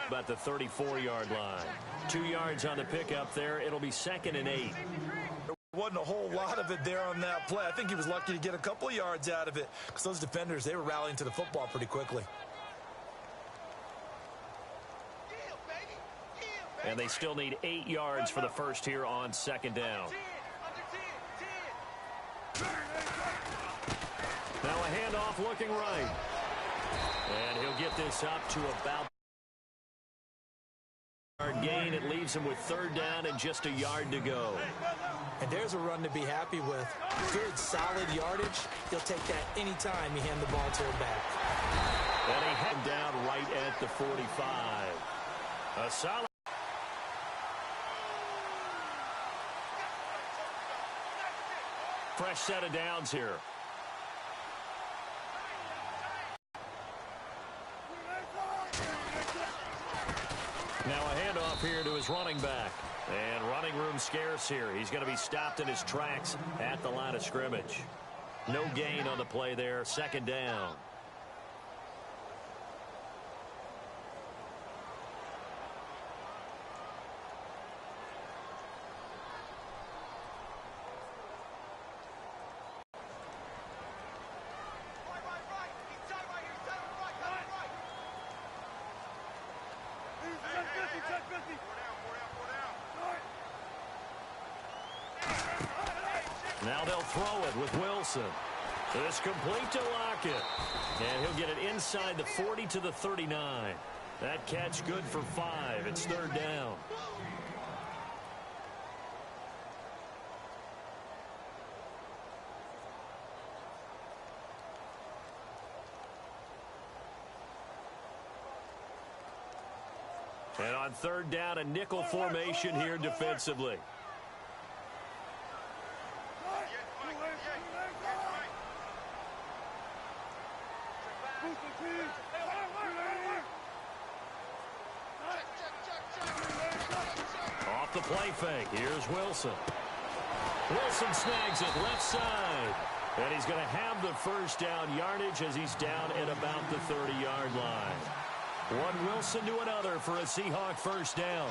About the 34-yard line. 2 yards on the pickup there. It'll be 2nd and 8. There wasn't a whole lot of it there on that play. I think he was lucky to get a couple of yards out of it because those defenders, they were rallying to the football pretty quickly. And they still need 8 yards for the first here on 2nd down. Now a handoff looking right. And he'll get this up to about gain. It leaves him with 3rd down and just a yard to go. And there's a run to be happy with. Good, solid yardage. He'll take that anytime you hand the ball to him back. And he head down right at the 45. A solid. Fresh set of downs here. Now a handoff here to his running back. And running room scarce here. He's going to be stopped in his tracks at the line of scrimmage. No gain on the play there. 2nd down. Now they'll throw it with Wilson. It's complete to Lockett. And he'll get it inside the 40 to the 39. That catch good for 5. It's 3rd down. And on 3rd down, a nickel formation here defensively. Off the play fake. Here's Wilson. Wilson snags it left side. And he's going to have the 1st down yardage as he's down at about the 30-yard line. One Wilson to another for a Seahawk 1st down.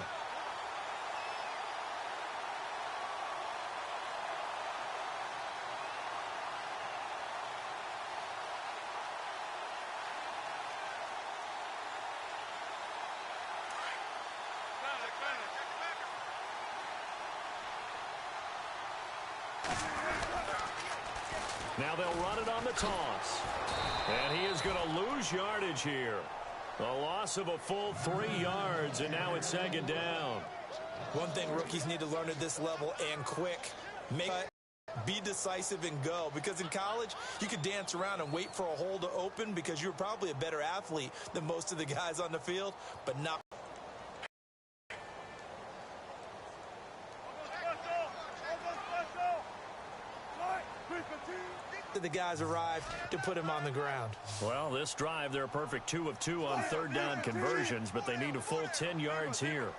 Now they'll run it on the toss. And he is going to lose yardage here. A loss of a full 3 yards, and now it's 2nd down. One thing rookies need to learn at this level, and quick, be decisive and go. Because in college, you could dance around and wait for a hole to open because you're probably a better athlete than most of the guys on the field, but not. The guys arrived to put him on the ground. Well, this drive, they're a perfect 2 of 2 on 3rd down conversions, but they need a full 10 yards here.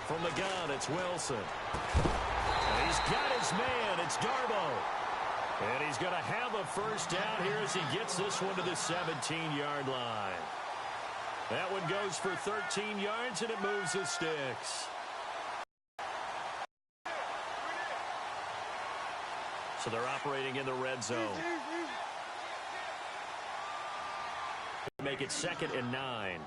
From the gun, it's Wilson. And he's got his man. It's Darbo. And he's going to have a 1st down here as he gets this one to the 17-yard line. That one goes for 13 yards, and it moves the sticks. So they're operating in the red zone. Make it 2nd and 9.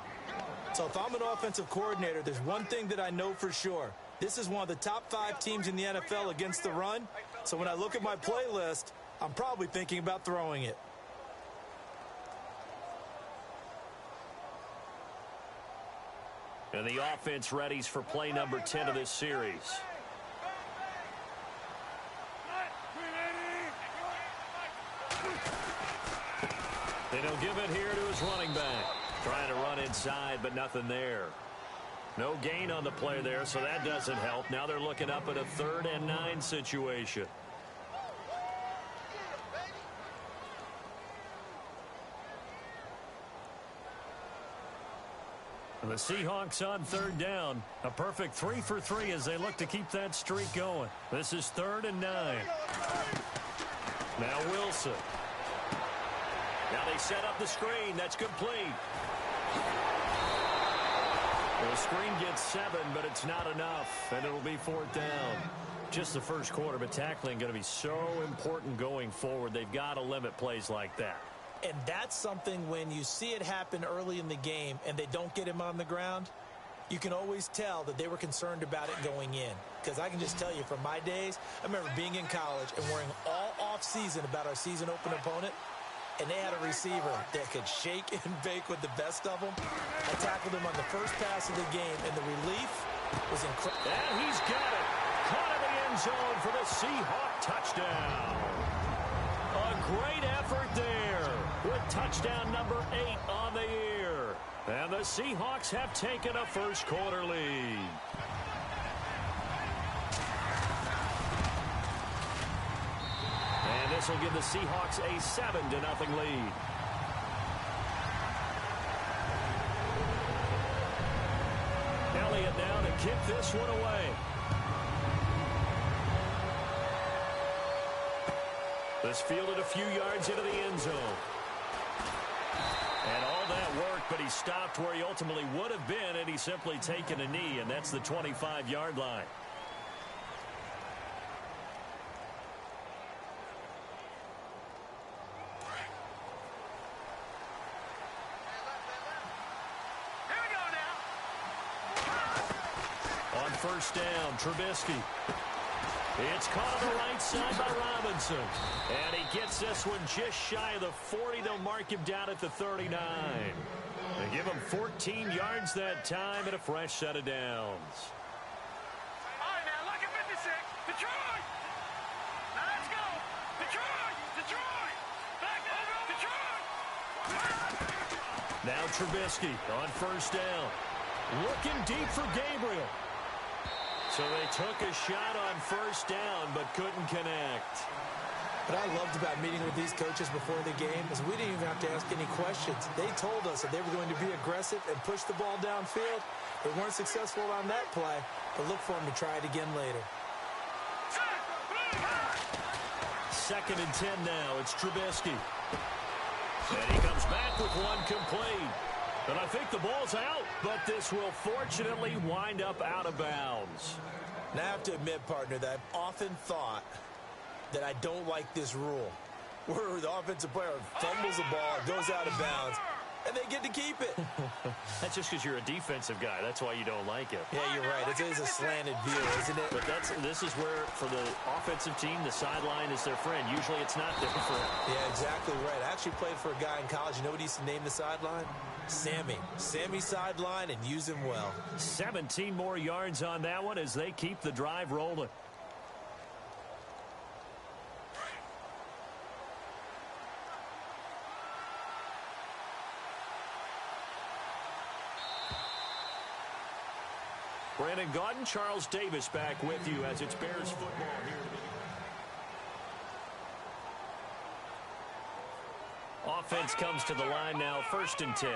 So if I'm an offensive coordinator, there's one thing that I know for sure. This is one of the top 5 teams in the NFL against the run. So when I look at my playlist, I'm probably thinking about throwing it. And the offense readies for play number 10 of this series. Then he'll give it here to his running back. Trying to run inside, but nothing there. No gain on the play there, so that doesn't help. Now they're looking up at a 3rd and 9 situation. And the Seahawks on 3rd down. A perfect 3 for 3 as they look to keep that streak going. This is 3rd and 9. Now Wilson. Now they set up the screen. That's complete. The screen gets 7, but it's not enough, and it'll be 4th down. Just the first quarter, but tackling going to be so important going forward. They've got to limit plays like that. And that's something when you see it happen early in the game and they don't get him on the ground, you can always tell that they were concerned about it going in. Because I can just tell you from my days, I remember being in college and worrying all off-season about our season opener opponent, and they had a receiver that could shake and bake with the best of them. I tackled him on the first pass of the game, and the relief was incredible. And he's got it. Caught in the end zone for the Seahawk touchdown. A great effort there with touchdown number 8 on the year. And the Seahawks have taken a first quarter lead. And this will give the Seahawks a 7-0 lead. Elliott now to kick this one away. This fielded a few yards into the end zone. And all that work, but he stopped where he ultimately would have been, and he's simply taken a knee, and that's the 25-yard line. On first down, Trubisky. It's caught on the right side by Robinson. And he gets this one just shy of the 40. They'll mark him down at the 39. They give him 14 yards that time and a fresh set of downs. All right, now, look at 56. Detroit! Now, let's go! Detroit! Detroit! Back over! Detroit! Now Trubisky on first down. Looking deep for Gabriel. So they took a shot on first down, but couldn't connect. What I loved about meeting with these coaches before the game is we didn't even have to ask any questions. They told us that they were going to be aggressive and push the ball downfield. They weren't successful on that play, but look for them to try it again later. 2nd and 10 now. It's Trubisky. And he comes back with one complete. And I think the ball's out, but this will fortunately wind up out of bounds. Now, I have to admit, partner, that I've often thought that I don't like this rule, where the offensive player fumbles the ball, goes out of bounds, and they get to keep it. That's just because you're a defensive guy. That's why you don't like it. Yeah, you're right. It is a slanted view, isn't it? But this is where, for the offensive team, the sideline is their friend. Usually it's not their friend. Yeah, exactly right. I actually played for a guy in college. You know what he used to name the sideline? Sammy. Sammy sideline, and use him well. 17 more yards on that one as they keep the drive rolling. Brandon Gaudin, Charles Davis back with you as it's Bears football here. Offense comes to the line now, 1st and 10.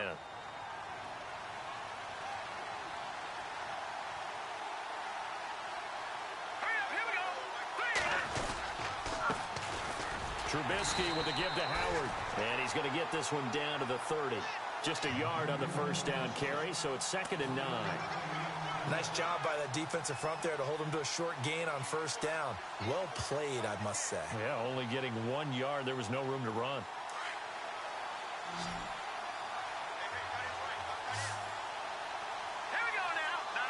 Trubisky with the give to Howard. And he's going to get this one down to the 30. Just a yard on the first down carry, so it's 2nd and 9. Nice job by that defensive front there to hold him to a short gain on first down. Well played, I must say. Yeah, only getting 1 yard. There was no room to run. Here we go now. No.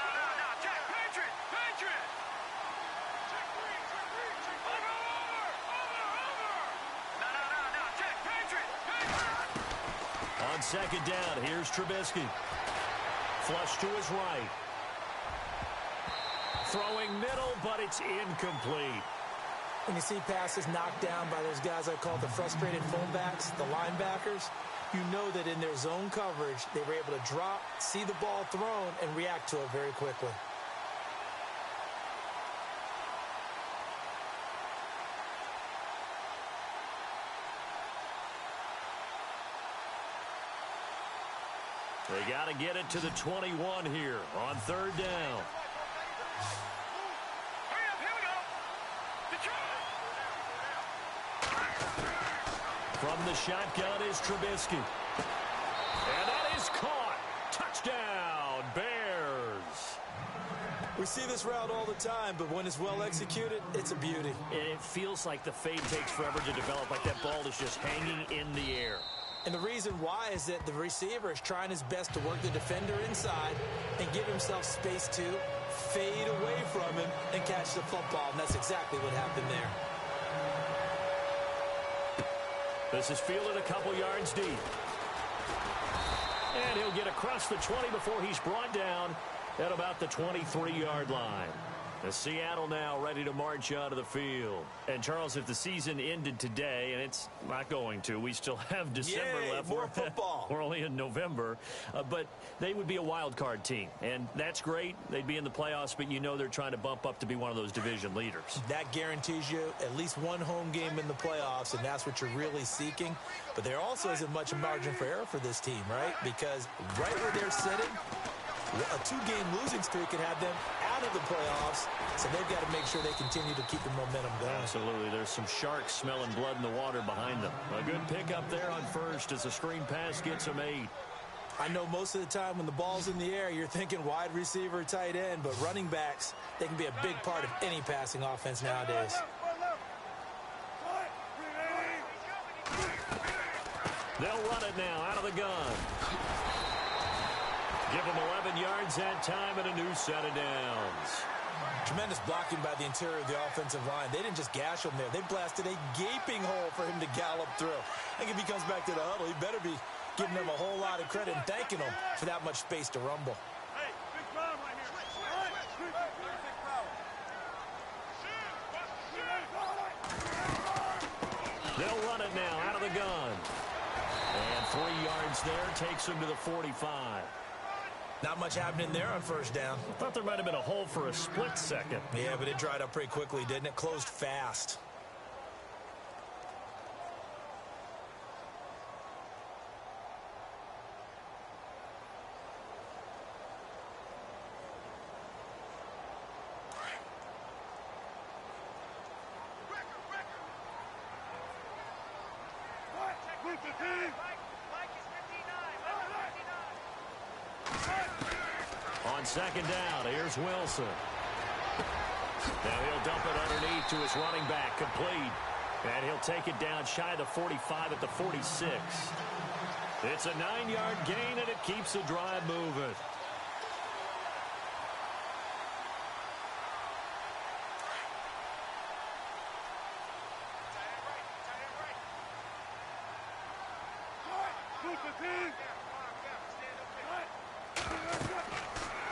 Check. Patriot. Over. No. Check. Patriot. On 2nd down, here's Trubisky. Flush to his right. Throwing middle, but it's incomplete. When you see passes knocked down by those guys I call the frustrated fullbacks, the linebackers, you know that in their zone coverage, they were able to drop, see the ball thrown, and react to it very quickly. They got to get it to the 21 here on 3rd down. From the shotgun is Trubisky. And that is caught. Touchdown, Bears. We see this route all the time, but when it's well executed, it's a beauty. It feels like the fade takes forever to develop, like that ball is just hanging in the air. And the reason why is that the receiver is trying his best to work the defender inside and give himself space to fade away from him and catch the football, and that's exactly what happened there. This is fielded a couple yards deep. And he'll get across the 20 before he's brought down at about the 23-yard line. The Seattle now ready to march out of the field. And, Charles, if the season ended today, and it's not going to, we still have December left. More football. We're only in November. But they would be a wild card team. And that's great. They'd be in the playoffs, but you know they're trying to bump up to be one of those division leaders. That guarantees you at least one home game in the playoffs, and that's what you're really seeking. But there also isn't much margin for error for this team, right? Because right where they're sitting, a two-game losing streak could have them out of the playoffs, so they've got to make sure they continue to keep the momentum going. Absolutely. There's some sharks smelling blood in the water behind them. A good pickup there on first as the screen pass gets them 8. I know most of the time when the ball's in the air, you're thinking wide receiver, tight end, but running backs, they can be a big part of any passing offense nowadays. They'll run it now out of the gun. Give them 11 yards that time and a new set of downs. Tremendous blocking by the interior of the offensive line. They didn't just gash him there. They blasted a gaping hole for him to gallop through. I think if he comes back to the huddle, he better be giving them a whole lot of credit and thanking them for that much space to rumble. Hey, big foul right here. They'll run it now out of the gun. And 3 yards there takes him to the 45. Not much happening there on first down. I thought there might have been a hole for a split second. Yeah, but it dried up pretty quickly, didn't it? Closed fast. On second down, here's Wilson. Now he'll dump it underneath to his running back, complete. And he'll take it down shy of the 45 at the 46. It's a 9-yard gain, and it keeps the drive moving.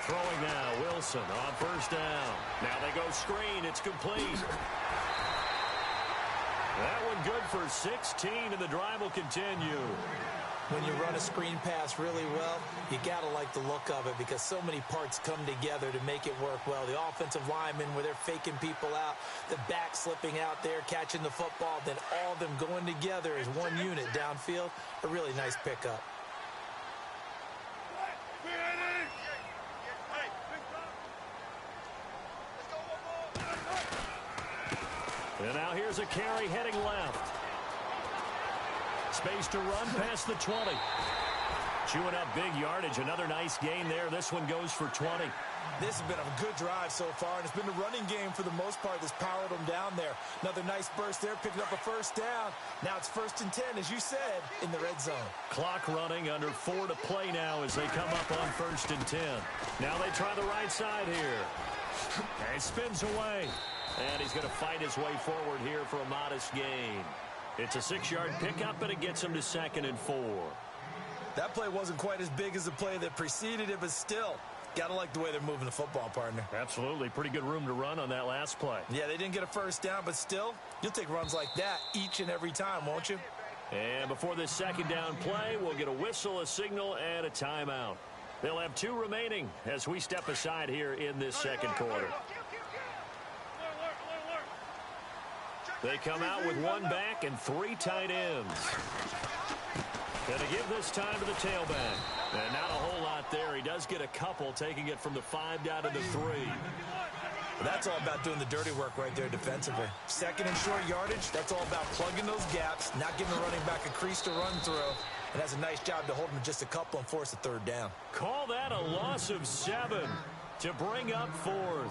Throwing now, Wilson on first down. Now they go screen. It's complete. That one good for 16, and the drive will continue. When you run a screen pass really well, you got to like the look of it because so many parts come together to make it work well. The offensive linemen, where they're faking people out, the back slipping out there, catching the football, then all of them going together as one unit downfield. A really nice pickup. And now here's a carry heading left. Space to run past the 20. Chewing up big yardage. Another nice gain there. This one goes for 20. This has been a good drive so far, and it's been the running game for the most part that's powered them down there. Another nice burst there, picking up a first down. Now it's 1st and 10, as you said, in the red zone. Clock running, under 4 to play now as they come up on 1st and 10. Now they try the right side here. And he spins away. And he's going to fight his way forward here for a modest gain. It's a 6-yard pickup, and it gets him to 2nd and 4. That play wasn't quite as big as the play that preceded it, but still, got to like the way they're moving the football, partner. Absolutely. Pretty good room to run on that last play. Yeah, they didn't get a first down, but still, you'll take runs like that each and every time, won't you? And before this second down play, we'll get a whistle, a signal, and a timeout. They'll have 2 remaining as we step aside here in this second quarter. They come out with 1 back and 3 tight ends. Going to give this time to the tailback. And not a whole lot there. He does get a couple, taking it from the 5 down to the 3. That's all about doing the dirty work right there defensively. Second and short yardage, that's all about plugging those gaps, not giving the running back a crease to run through, and has a nice job to hold him just a couple and force a third down. Call that a loss of 7 to bring up 4th.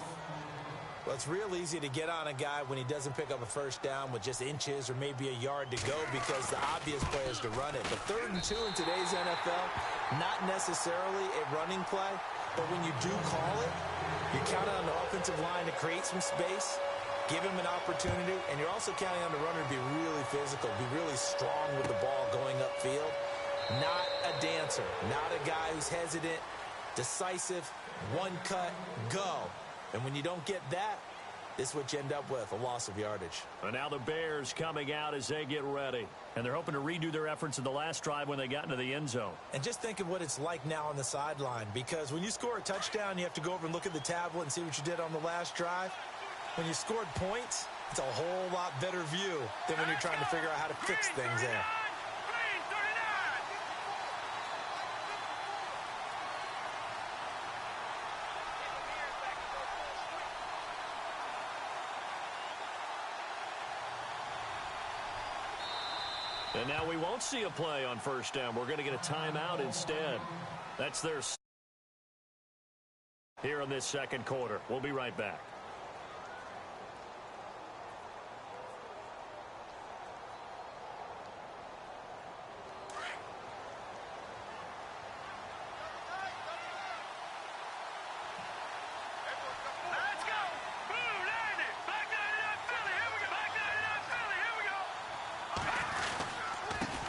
Well, it's real easy to get on a guy when he doesn't pick up a first down with just inches or maybe a yard to go because the obvious play is to run it. But 3rd and 2 in today's NFL, not necessarily a running play, but when you do call it, you're counting on the offensive line to create some space, give him an opportunity, and you're also counting on the runner to be really physical, be really strong with the ball going upfield. Not a dancer, not a guy who's hesitant, decisive, one cut, go. And when you don't get that, this is what you end up with, a loss of yardage. And now the Bears coming out as they get ready. And they're hoping to redo their efforts in the last drive when they got into the end zone. And just think of what it's like now on the sideline, because when you score a touchdown, you have to go over and look at the tablet and see what you did on the last drive. When you scored points, it's a whole lot better view than when you're trying to figure out how to fix things there. And now we won't see a play on first down. We're going to get a timeout instead. That's their here in this second quarter. We'll be right back.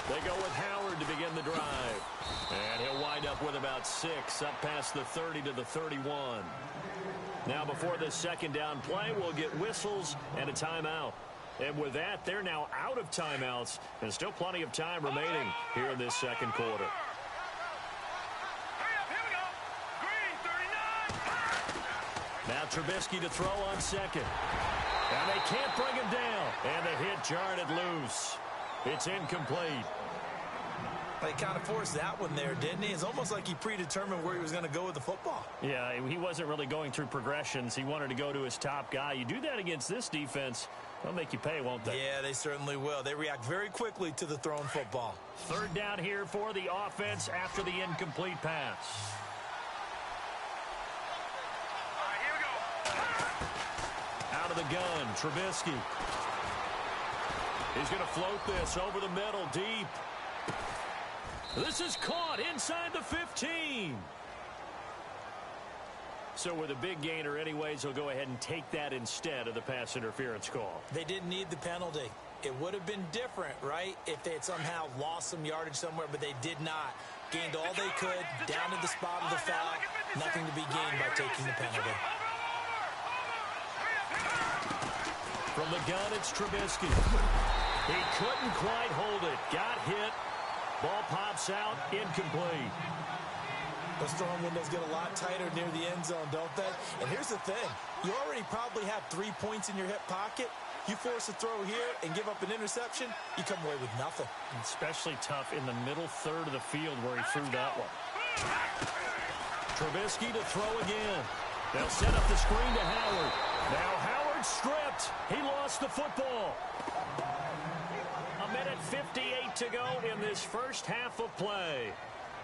They go with Howard to begin the drive. And he'll wind up with about 6 up past the 30 to the 31. Now before this second down play, we'll get whistles and a timeout. And with that, they're now out of timeouts and still plenty of time remaining here in this second quarter. Now Trubisky to throw on second. And they can't bring him down. And the hit jarred it loose. It's incomplete. They kind of forced that one there, didn't he? It's almost like he predetermined where he was going to go with the football. Yeah, he wasn't really going through progressions. He wanted to go to his top guy. You do that against this defense, they'll make you pay, won't they? Yeah, they certainly will. They react very quickly to the thrown football. Third down here for the offense after the incomplete pass. All right, here we go. Out of the gun, Trubisky. He's going to float this over the middle, deep. This is caught inside the 15. So with a big gainer anyways, he'll go ahead and take that instead of the pass interference call. They didn't need the penalty. It would have been different, right, if they had somehow lost some yardage somewhere, but they did not. Gained all they could, down to the spot of the foul. Nothing to be gained by taking the penalty. From the gun, it's Trubisky. He couldn't quite hold it. Got hit. Ball pops out, incomplete. Those throwing windows get a lot tighter near the end zone, don't they? And here's the thing. You already probably have 3 points in your hip pocket. You force a throw here and give up an interception, you come away with nothing. Especially tough in the middle third of the field where he threw that one. Trubisky to throw again. They'll set up the screen to Howard. Now Howard stripped. He lost the football. A minute 58 to go in this first half of play.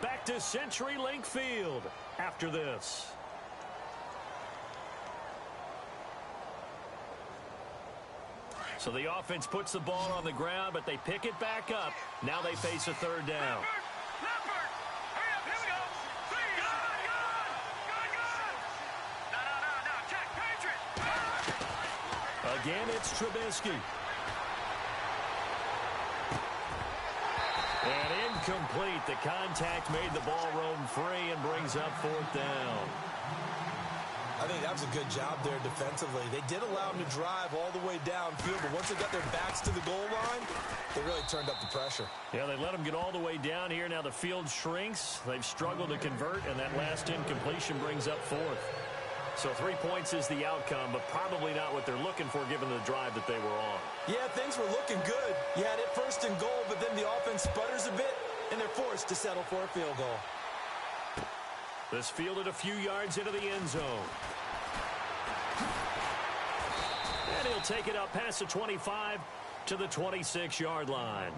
Back to CenturyLink Field after this. So the offense puts the ball on the ground, but they pick it back up. Now they face a third down. Again, it's Trubisky. And incomplete. The contact made the ball roam free and brings up fourth down. I think that was a good job there defensively. They did allow them to drive all the way downfield, but once they got their backs to the goal line, they really turned up the pressure. Yeah, they let them get all the way down here. Now the field shrinks. They've struggled to convert, and that last incompletion brings up fourth. So 3 points is the outcome, but probably not what they're looking for given the drive that they were on. Yeah, things were looking good. You had it first and goal, but then the offense sputters a bit, and they're forced to settle for a field goal. This fielded a few yards into the end zone. And he'll take it up past the 25 to the 26-yard line.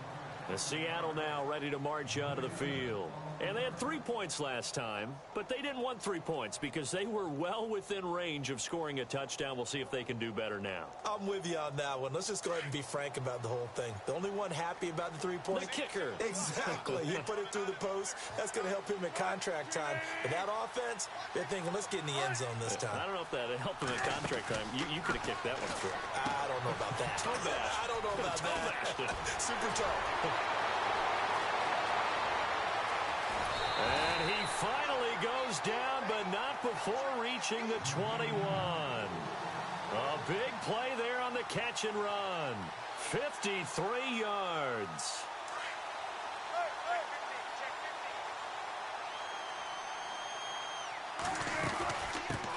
The Seattle now ready to march onto the field. And they had 3 points last time, but they didn't want 3 points because they were well within range of scoring a touchdown. We'll see if they can do better now. I'm with you on that one. Let's just go ahead and be frank about the whole thing. The only one happy about the 3 points. The kicker. Exactly. He put it through the post. That's going to help him at contract time. But that offense, they're thinking, let's get in the end zone this time. I don't know if that helped him at contract time. You could have kicked that one through. I don't know about that. I don't know about that. Super tough. And he finally goes down, but not before reaching the 21. A big play there on the catch and run. 53 yards.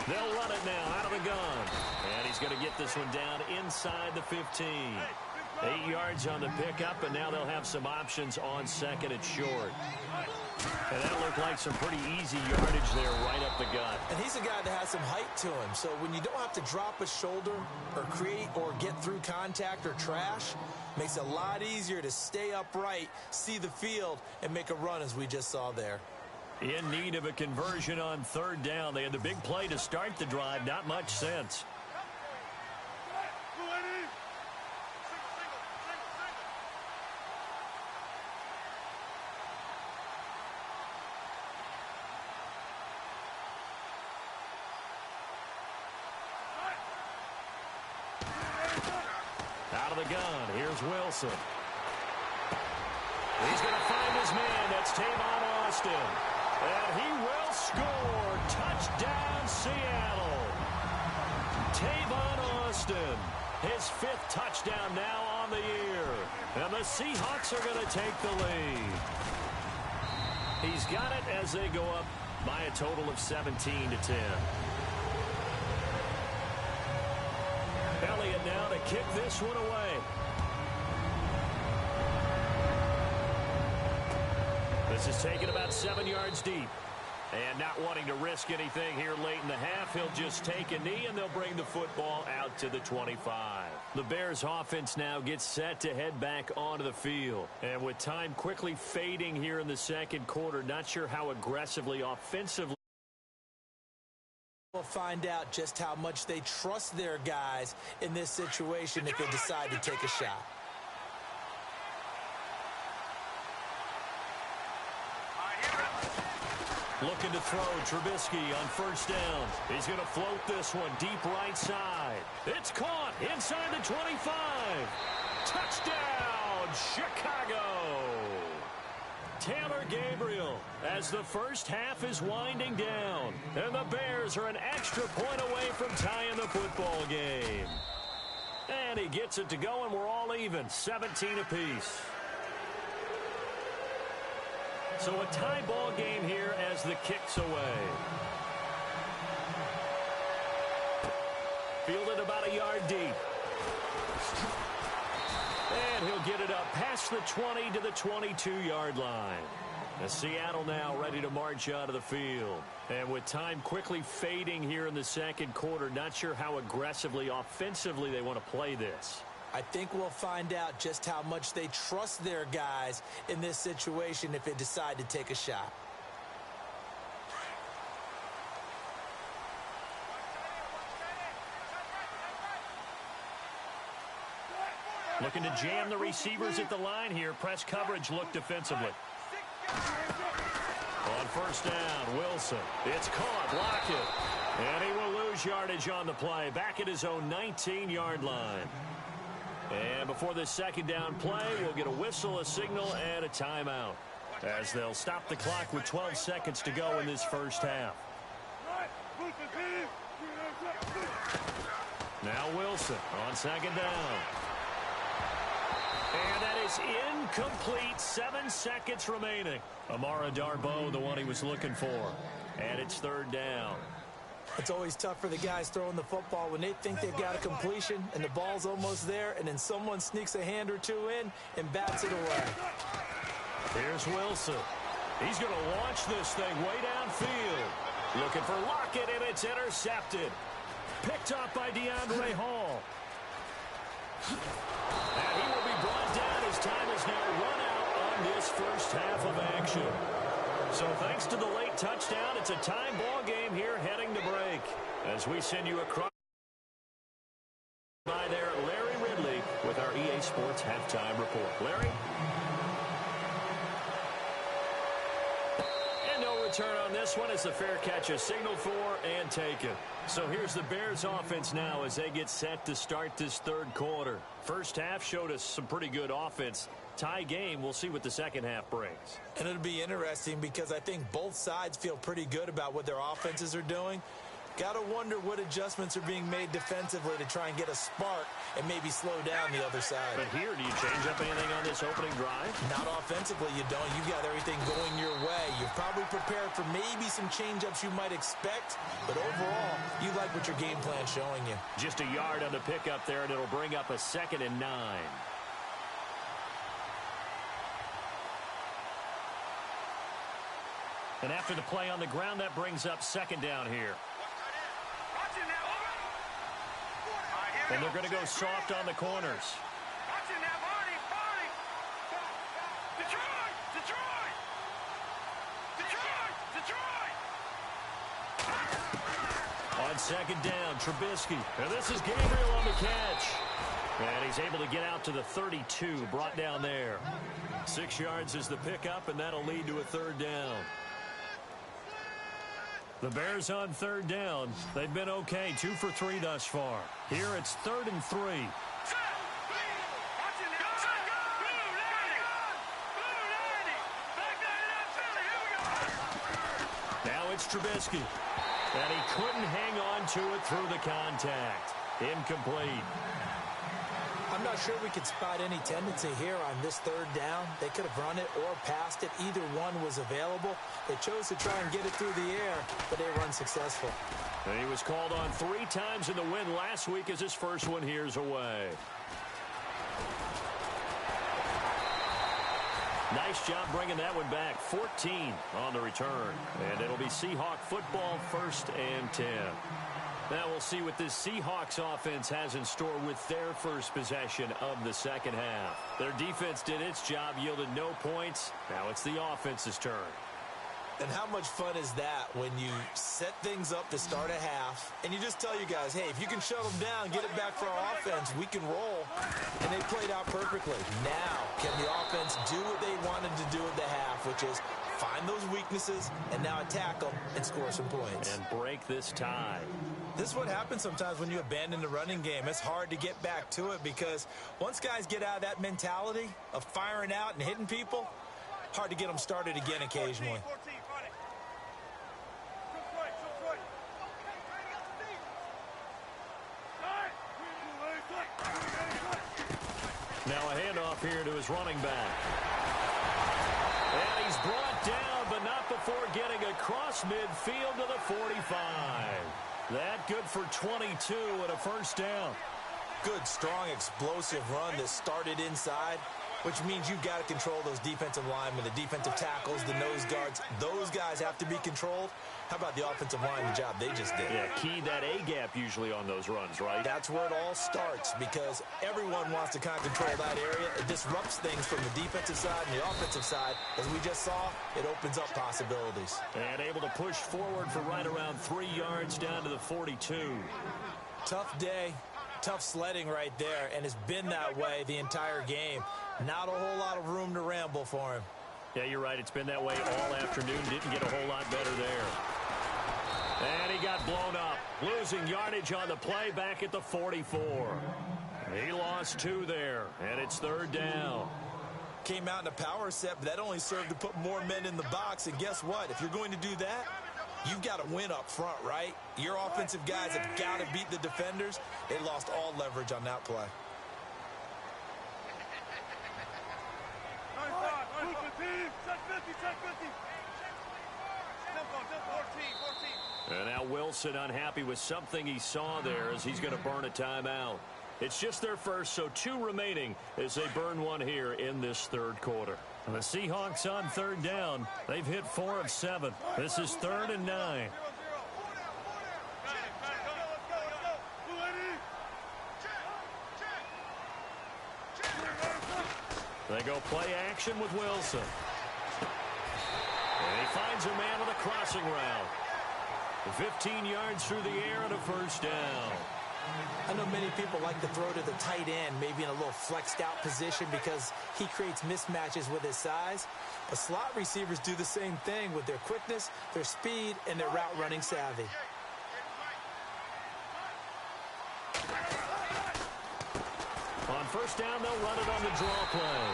They'll run it now out of the gun. And he's going to get this one down inside the 15. 8 yards on the pickup, and now they'll have some options on second and short. And that looked like some pretty easy yardage there right up the gut. And he's a guy that has some height to him. So when you don't have to drop a shoulder or create or get through contact or trash, makes it a lot easier to stay upright, see the field, and make a run as we just saw there. In need of a conversion on third down. They had the big play to start the drive. Not much sense. Out of the gun, here's Wilson. He's going to find his man. That's Tavon Austin. And he will score. Touchdown, Seattle. Tavon Austin. His 5th touchdown now on the year. And the Seahawks are going to take the lead. He's got it as they go up by a total of 17-10. Elliott now to kick this one away. This is taken about 7 yards deep. And not wanting to risk anything here late in the half, he'll just take a knee, and they'll bring the football out to the 25. The Bears offense now gets set to head back onto the field. And with time quickly fading here in the second quarter, not sure how aggressively offensively. We'll find out just how much they trust their guys in this situation if they decide to take a shot. Looking to throw Trubisky on first down. He's going to float this one deep right side. It's caught inside the 25. Touchdown, Chicago. Taylor Gabriel as the first half is winding down. And the Bears are an extra point away from tying the football game. And he gets it to go, and we're all even, 17 apiece. So a tie ball game here as the kick's away. Fielded about a yard deep. And he'll get it up past the 20 to the 22-yard line. The Seattle now ready to march out of the field. And with time quickly fading here in the second quarter, not sure how aggressively, offensively they want to play this. I think we'll find out just how much they trust their guys in this situation if they decide to take a shot. Looking to jam the receivers at the line here. Press coverage look defensively. On first down, Wilson. It's caught. Block it. And he will lose yardage on the play. Back at his own 19-yard line. And before this second down play, we'll get a whistle, a signal, and a timeout. As they'll stop the clock with 12 seconds to go in this first half. Now Wilson on second down. And that is incomplete. 7 seconds remaining. Amara Darboh, the one he was looking for. And it's third down. It's always tough for the guys throwing the football when they think they've got a completion and the ball's almost there, and then someone sneaks a hand or two in and bats it away. Here's Wilson. He's going to launch this thing way downfield. Looking for Lockett, and it's intercepted. Picked up by DeAndre Hall. And he will be brought down. His time is now run out on this first half of action. So thanks to the late touchdown, it's a tie ball game here heading to break. As we send you across by there, Larry Ridley with our EA Sports halftime report. Larry? And no return on this one as the fair catch is signaled for and taken. So here's the Bears offense now as they get set to start this third quarter. First half showed us some pretty good offense. Tie game, we'll see what the second half brings. And it'll be interesting because I think both sides feel pretty good about what their offenses are doing. Got to wonder what adjustments are being made defensively to try and get a spark and maybe slow down the other side. But here, do you change up anything on this opening drive? Not offensively, you don't. You've got everything going your way. You're probably prepared for maybe some change-ups you might expect, but overall, you like what your game plan's showing you. Just a yard on the pickup there, and it'll bring up a 2nd and 9. And after the play on the ground, that brings up 2nd down here. And they're going to go soft on the corners. Watching that, Barney. Detroit! On 2nd down, Trubisky. And this is Gabriel on the catch. And he's able to get out to the 32, brought down there. 6 yards is the pickup, and that'll lead to a 3rd down. The Bears on 3rd down. They've been okay, 2 for 3 thus far. Here it's 3rd and 3. Now it's Trubisky. And he couldn't hang on to it through the contact. Incomplete. I'm not sure we could spot any tendency here on this 3rd down. They could have run it or passed it. Either one was available. They chose to try and get it through the air, but they were unsuccessful. And he was called on 3 times in the win last week as his first one here's away. Nice job bringing that one back. 14 on the return. And it'll be Seahawk football, 1st and 10. Now we'll see what this Seahawks offense has in store with their first possession of the second half. Their defense did its job, yielded no points. Now it's the offense's turn. And how much fun is that when you set things up to start a half and you just tell you guys, hey, if you can shut them down, get it back for our offense, we can roll. And they played out perfectly. Now, can the offense do what they wanted to do at the half, which is find those weaknesses and now attack them and score some points. And break this tie. This is what happens sometimes when you abandon the running game. It's hard to get back to it because once guys get out of that mentality of firing out and hitting people, hard to get them started again occasionally. Now a handoff here to his running back. And he's brought down, but not before getting across midfield to the 45. That good for 22 and a 1st down. Good, strong, explosive run that started inside, which means you've got to control those defensive linemen, the defensive tackles, the nose guards. Those guys have to be controlled. How about the offensive line, the job they just did? Yeah, key that A-gap usually on those runs, right? That's where it all starts because everyone wants to kind of control that area. It disrupts things from the defensive side and the offensive side. As we just saw, it opens up possibilities. And able to push forward for right around 3 yards down to the 42. Tough day, tough sledding right there, and it's been that way the entire game. Not a whole lot of room to ramble for him. Yeah, you're right. It's been that way all afternoon. Didn't get a whole lot better there. And he got blown up. Losing yardage on the play back at the 44. He lost 2 there, and it's 3rd down. Came out in a power set, but that only served to put more men in the box. And guess what? If you're going to do that, you've got to win up front, right? Your offensive guys have got to beat the defenders. They lost all leverage on that play. And now Wilson unhappy with something he saw there as he's going to burn a timeout. It's just their first, so 2 remaining as they burn one here in this 3rd quarter. And the Seahawks on 3rd down. They've hit 4 of 7. This is 3rd and 9. They go play action with Wilson. And he finds a man with a crossing route. 15 yards through the air and a first down. I know many people like to throw to the tight end, maybe in a little flexed out position because he creates mismatches with his size. But slot receivers do the same thing with their quickness, their speed, and their route running savvy. On first down, they'll run it on the draw play.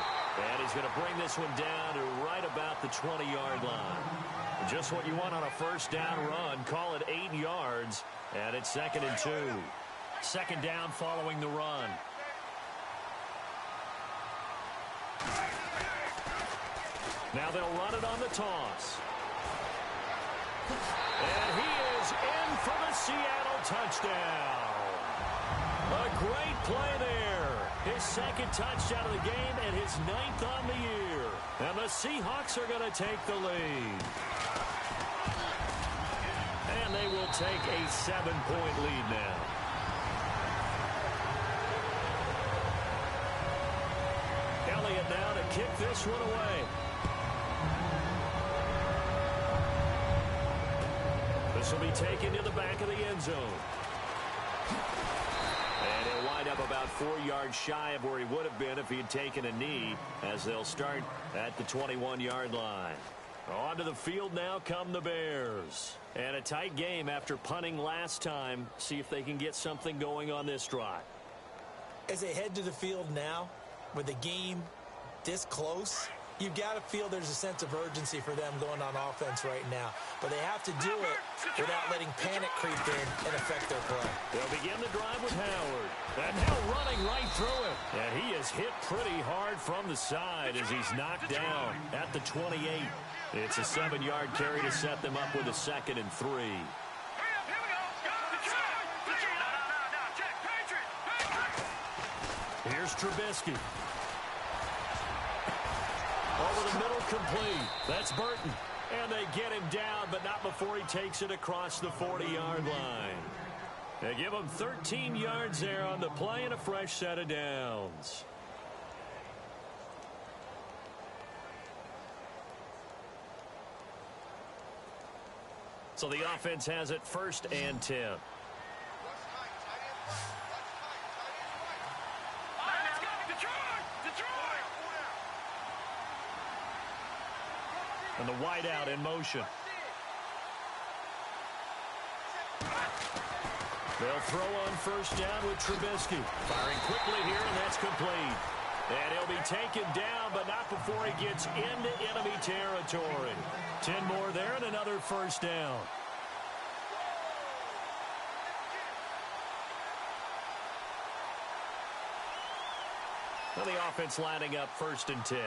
And he's going to bring this one down to right about the 20-yard line. Just what you want on a first down run. Call it 8 yards, and it's 2nd and 2. Second down following the run. Now they'll run it on the toss. And he is in for the Seattle touchdown. A great play there. His second touchdown of the game and his 9th on the year. And the Seahawks are going to take the lead. And they will take a 7-point lead now. Elliott now to kick this one away. This will be taken to the back of the end zone. And he'll wind up about 4 yards shy of where he would have been if he had taken a knee, as they'll start at the 21-yard line. Onto the field now come the Bears. And a tight game after punting last time. See if they can get something going on this drive. As they head to the field now, with the game this close, you've got to feel there's a sense of urgency for them going on offense right now. But they have to do it without letting panic creep in and affect their play. They'll begin the drive with Howard. And now running right through it. And he is hit pretty hard from the side as he's knocked down at the 28. It's a 7-yard carry to set them up with a 2nd and 3. Here's Trubisky. Over the middle, complete. That's Burton. And they get him down, but not before he takes it across the 40-yard line. They give him 13 yards there on the play and a fresh set of downs. So the offense has it 1st and 10. And the wideout in motion. They'll throw on first down with Trubisky. Firing quickly here, and that's complete. And he'll be taken down, but not before he gets into enemy territory. 10 more there and another first down. Well, the offense lining up 1st and 10.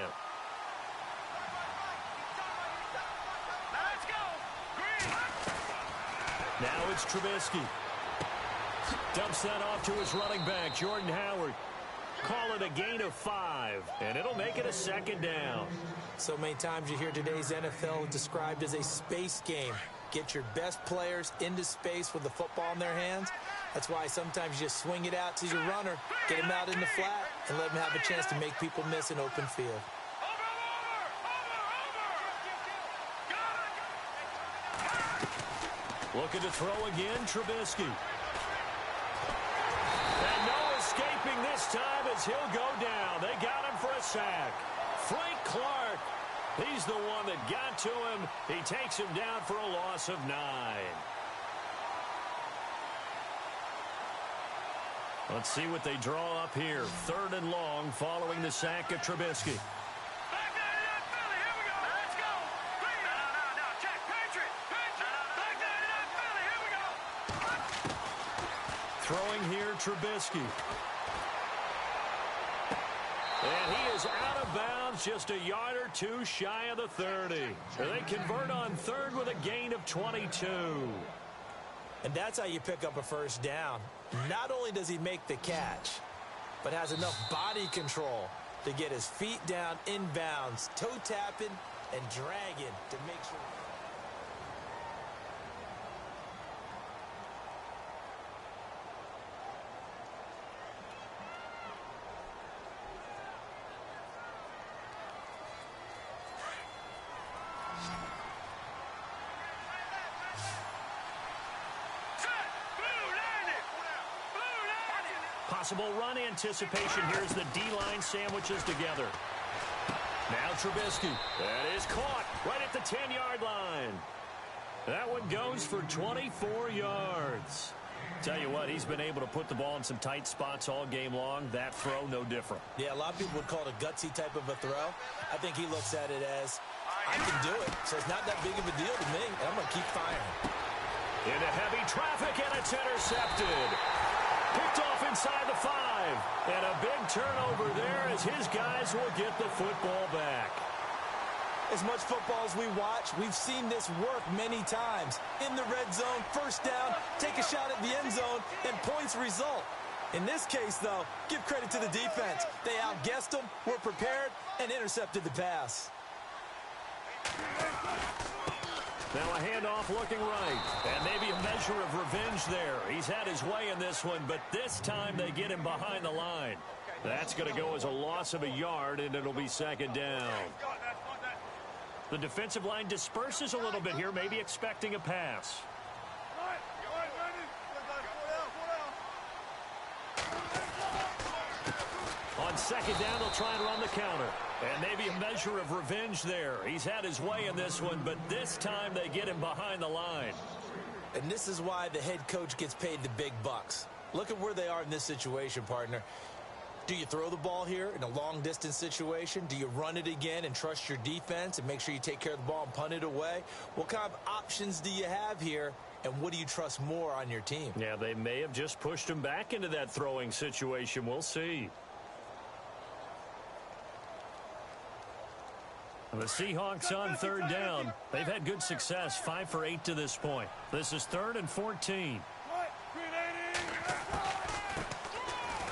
Now it's Trubisky. Dumps that off to his running back, Jordan Howard. Call it a gain of 5, and it'll make it a 2nd down. So many times you hear today's NFL described as a space game. Get your best players into space with the football in their hands. That's why sometimes you just swing it out to your runner, get him out in the flat, and let him have a chance to make people miss an open field. Looking to throw again, Trubisky. And no escaping this time as he'll go down. They got him for a sack. Frank Clark, he's the one that got to him. He takes him down for a loss of 9. Let's see what they draw up here. 3rd and long following the sack of Trubisky. Throwing here, Trubisky. And he is out of bounds, just a yard or 2 shy of the 30. They convert on 3rd with a gain of 22. And that's how you pick up a first down. Not only does he make the catch, but has enough body control to get his feet down inbounds, toe tapping and dragging to make sure. possible run anticipation here as the D-line sandwiches together. Now Trubisky. That is caught right at the 10-yard line. That one goes for 24 yards. Tell you what, he's been able to put the ball in some tight spots all game long. That throw, no different. Yeah, a lot of people would call it a gutsy type of a throw. I think he looks at it as, I can do it, so it's not that big of a deal to me, and I'm going to keep firing. Into heavy traffic, and it's intercepted. Picked off inside the 5. And a big turnover there as his guys will get the football back. As much football as we watch, we've seen this work many times. In the red zone, first down, take a shot at the end zone, and points result. In this case, though, give credit to the defense. They outguessed them, were prepared, and intercepted the pass. Now a handoff looking right. And maybe a measure of revenge there. He's had his way in this one, but this time they get him behind the line. That's going to go as a loss of a yard, and it'll be second down. The defensive line disperses a little bit here, maybe expecting a pass. On second down, they'll try and run the counter. And maybe a measure of revenge there. He's had his way in this one, but this time they get him behind the line. And this is why the head coach gets paid the big bucks. Look at where they are in this situation, partner. Do you throw the ball here in a long-distance situation? Do you run it again and trust your defense and make sure you take care of the ball and punt it away? What kind of options do you have here, and what do you trust more on your team? Yeah, they may have just pushed him back into that throwing situation. We'll see. The Seahawks on third down. They've had good success, 5 for 8 to this point. This is 3rd and 14.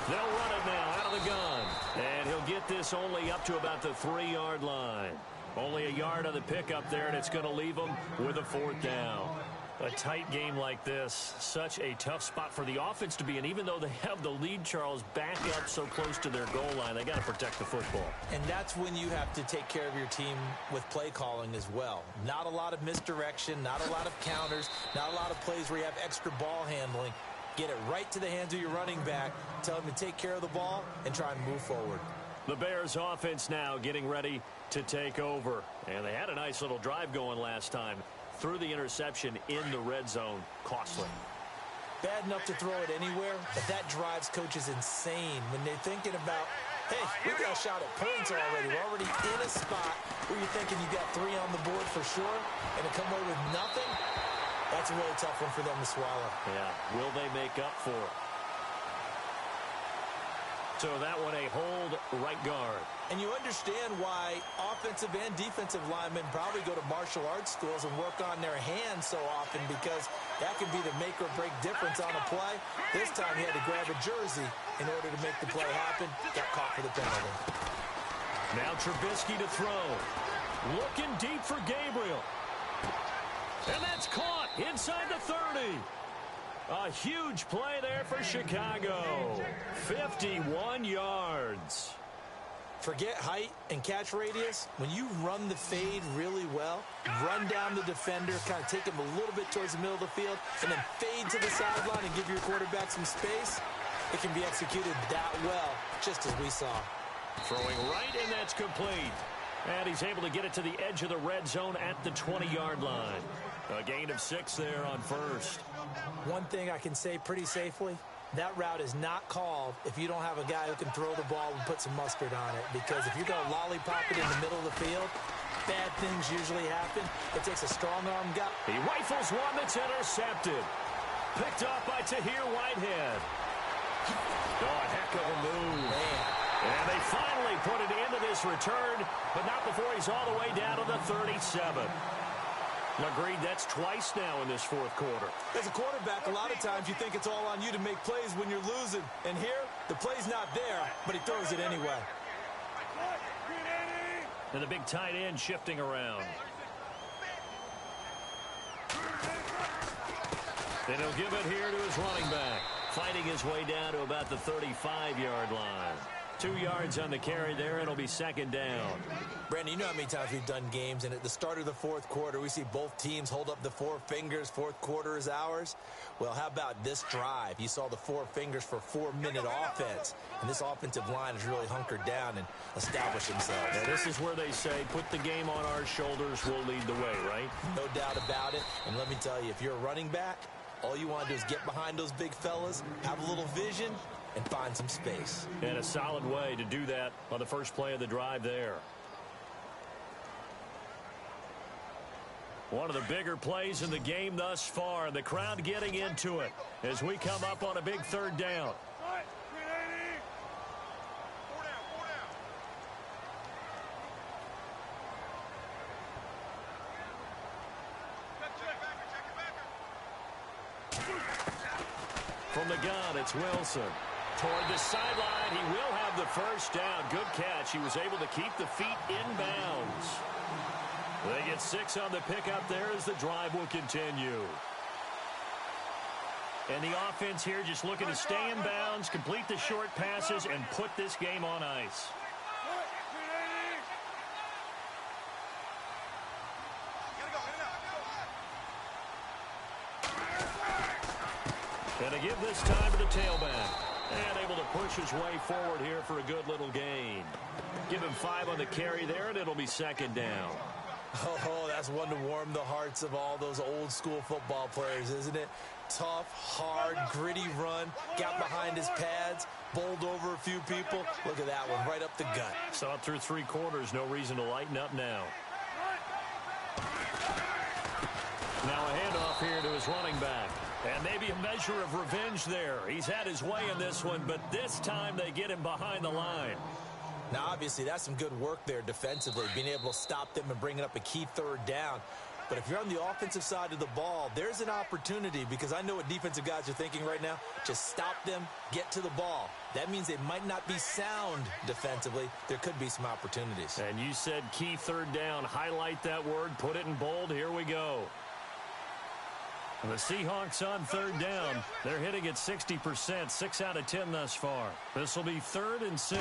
They'll run it now out of the gun. And he'll get this only up to about the 3-yard line. Only a yard on the pickup there, and it's going to leave them with a 4th down. A tight game like this, such a tough spot for the offense to be in. Even though they have the lead, Charles, back up so close to their goal line, they got to protect the football. And that's when you have to take care of your team with play calling as well. Not a lot of misdirection, not a lot of counters, not a lot of plays where you have extra ball handling. Get it right to the hands of your running back, tell him to take care of the ball, and try and move forward. The Bears offense now getting ready to take over. And they had a nice little drive going last time. Threw the interception in the red zone. Costly. Bad enough to throw it anywhere, but that drives coaches insane when they're thinking about, hey, we got a shot at points already. We're already in a spot where you're thinking you got 3 on the board for sure, and to come away with nothing, that's a really tough one for them to swallow. Yeah, will they make up for it? So that one a hold right guard. And you understand why offensive and defensive linemen probably go to martial arts schools and work on their hands so often, because that can be the make or break difference on a play. This time he had to grab a jersey in order to make the play happen. Got caught for the penalty. Now Trubisky to throw. Looking deep for Gabriel. And that's caught inside the 30. A huge play there for Chicago. 51 yards. Forget height and catch radius. When you run the fade really well, run down the defender, kind of take him a little bit towards the middle of the field, and then fade to the sideline and give your quarterback some space, it can be executed that well, just as we saw. Throwing right, and that's complete. And he's able to get it to the edge of the red zone at the 20-yard line. A gain of 6 there on first. One thing I can say pretty safely, that route is not called if you don't have a guy who can throw the ball and put some mustard on it. Because if you're going to lollipop it in the middle of the field, bad things usually happen. It takes a strong-arm guy. He rifles one that's intercepted. Picked up by Tahir Whitehead. Oh, a heck of a move. Man. And they finally put it into this return, but not before he's all the way down to the 37. Agreed, that's twice now in this 4th quarter. As a quarterback, a lot of times you think it's all on you to make plays when you're losing. And here, the play's not there, but he throws it anyway. And the big tight end shifting around. And he'll give it here to his running back, fighting his way down to about the 35-yard line. 2 yards on the carry there. It'll be second down. Brandon, you know how many times we've done games, and at the start of the fourth quarter, we see both teams hold up the four fingers. Fourth quarter is ours. Well, how about this drive? You saw the four fingers for 4-minute offense, and this offensive line has really hunkered down and established themselves. Yeah, this is where they say, put the game on our shoulders, we'll lead the way, right? No doubt about it. And let me tell you, if you're a running back, all you want to do is get behind those big fellas, have a little vision, and find some space. And a solid way to do that on the first play of the drive there. One of the bigger plays in the game thus far. The crowd getting into it as we come up on a big third down. From the gun, it's Wilson. Toward the sideline, he will have the first down. Good catch. He was able to keep the feet in bounds. They get 6 on the pickup there as the drive will continue. And the offense here just looking to stay in bounds, complete the short passes, and put this game on ice. And to give this time to the tailback. And able to push his way forward here for a good little gain. Give him 5 on the carry there, and it'll be second down. Oh, that's one to warm the hearts of all those old school football players, isn't it? Tough, hard, gritty run, got behind his pads, bowled over a few people. Look at that one, right up the gut. Saw it through 3 quarters, no reason to lighten up now. Now a handoff here to his running back. And maybe a measure of revenge there. He's had his way in this one, but this time they get him behind the line. Now, obviously, that's some good work there defensively, being able to stop them and bringing up a key third down. But if you're on the offensive side of the ball, there's an opportunity, because I know what defensive guys are thinking right now. Just stop them, get to the ball. That means they might not be sound defensively. There could be some opportunities. And you said key third down. Highlight that word, put it in bold. Here we go. The Seahawks on third down. They're hitting at 60%, 6 out of 10 thus far. This will be 3rd and 6.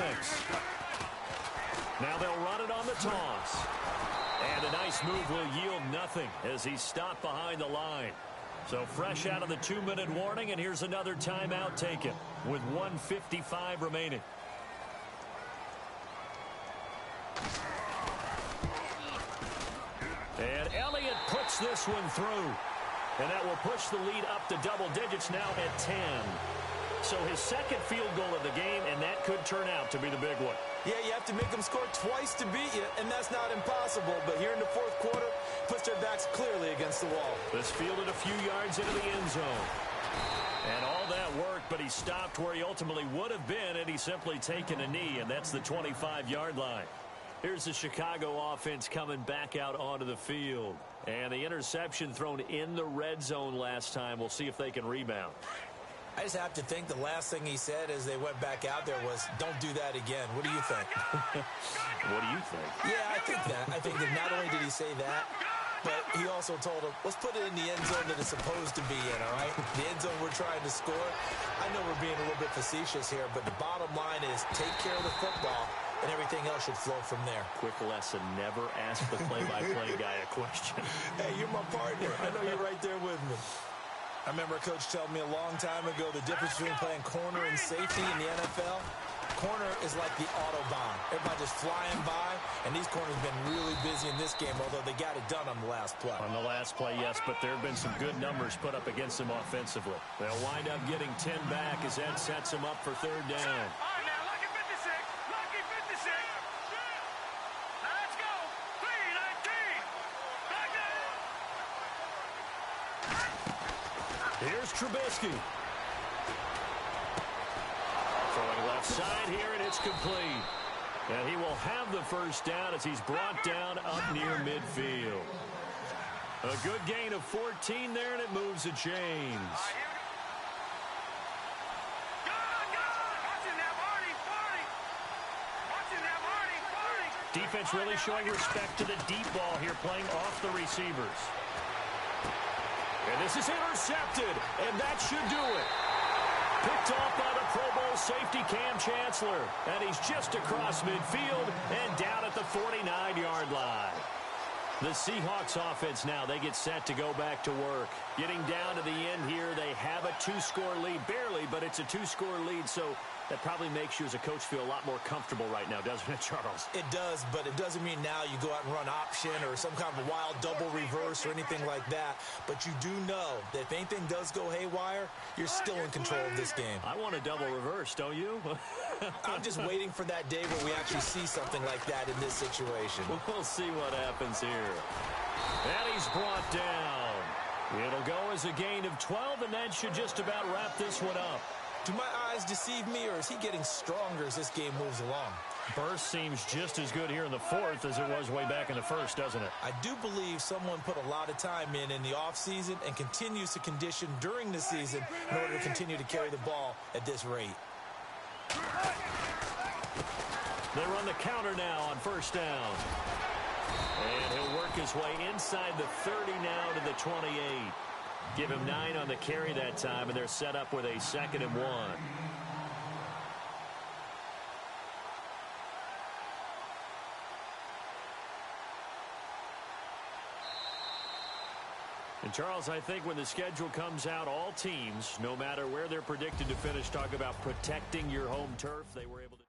Now they'll run it on the toss. And a nice move will yield nothing as he's stopped behind the line. So fresh out of the 2-minute warning, and here's another timeout taken with 1:55 remaining. And Elliott puts this one through. And that will push the lead up to double digits now at 10. So his second field goal of the game, and that could turn out to be the big one. Yeah, you have to make them score twice to beat you, and that's not impossible. But here in the fourth quarter, puts their backs clearly against the wall. This fielded a few yards into the end zone. And all that worked, but he stopped where he ultimately would have been, and he's simply taken a knee, and that's the 25-yard line. Here's the Chicago offense coming back out onto the field. And the interception thrown in the red zone last time. We'll see if they can rebound. I just have to think the last thing he said as they went back out there was, don't do that again. What do you think? What do you think? Yeah, I think that. I think that not only did he say that, but he also told him, let's put it in the end zone that it's supposed to be in, all right? The end zone we're trying to score. I know we're being a little bit facetious here, but the bottom line is take care of the football, and everything else should flow from there. Quick lesson, never ask the play-by-play guy a question. Hey, you're my partner. I know you're right there with me. I remember a coach told me a long time ago the difference between playing corner and safety in the NFL. Corner is like the Autobahn. Everybody just flying by, and these corners have been really busy in this game, although they got it done on the last play. On the last play, yes, but there have been some good numbers put up against them offensively. They'll wind up getting 10 back as that sets them up for third down. Here's Trubisky. Throwing left side here, and it's complete. And he will have the first down as he's brought down up near midfield. A good gain of 14 there, and it moves the chains. Defense really showing respect to the deep ball here, playing off the receivers. And this is intercepted, and that should do it. Picked off by the Pro Bowl safety Cam Chancellor. And he's just across midfield and down at the 49-yard line. The Seahawks offense now, they get set to go back to work. Getting down to the end here, they have a 2-score lead. Barely, but it's a 2-score lead, so that probably makes you as a coach feel a lot more comfortable right now, doesn't it, Charles? It does, but it doesn't mean now you go out and run option or some kind of a wild double reverse or anything like that. But you do know that if anything does go haywire, you're still in control of this game. I want a double reverse, don't you? I'm just waiting for that day where we actually see something like that in this situation. We'll see what happens here. And he's brought down. It'll go as a gain of 12, and that should just about wrap this one up. Do my eyes deceive me, or is he getting stronger as this game moves along? Burst seems just as good here in the fourth as it was way back in the first, doesn't it? I do believe someone put a lot of time in the offseason and continues to condition during the season in order to continue to carry the ball at this rate. They run the counter now on first down. And he'll work his way inside the 30 now to the 28. Give him 9 on the carry that time, and they're set up with a 2nd and 1. And, Charles, I think when the schedule comes out, all teams, no matter where they're predicted to finish, talk about protecting your home turf. They were able to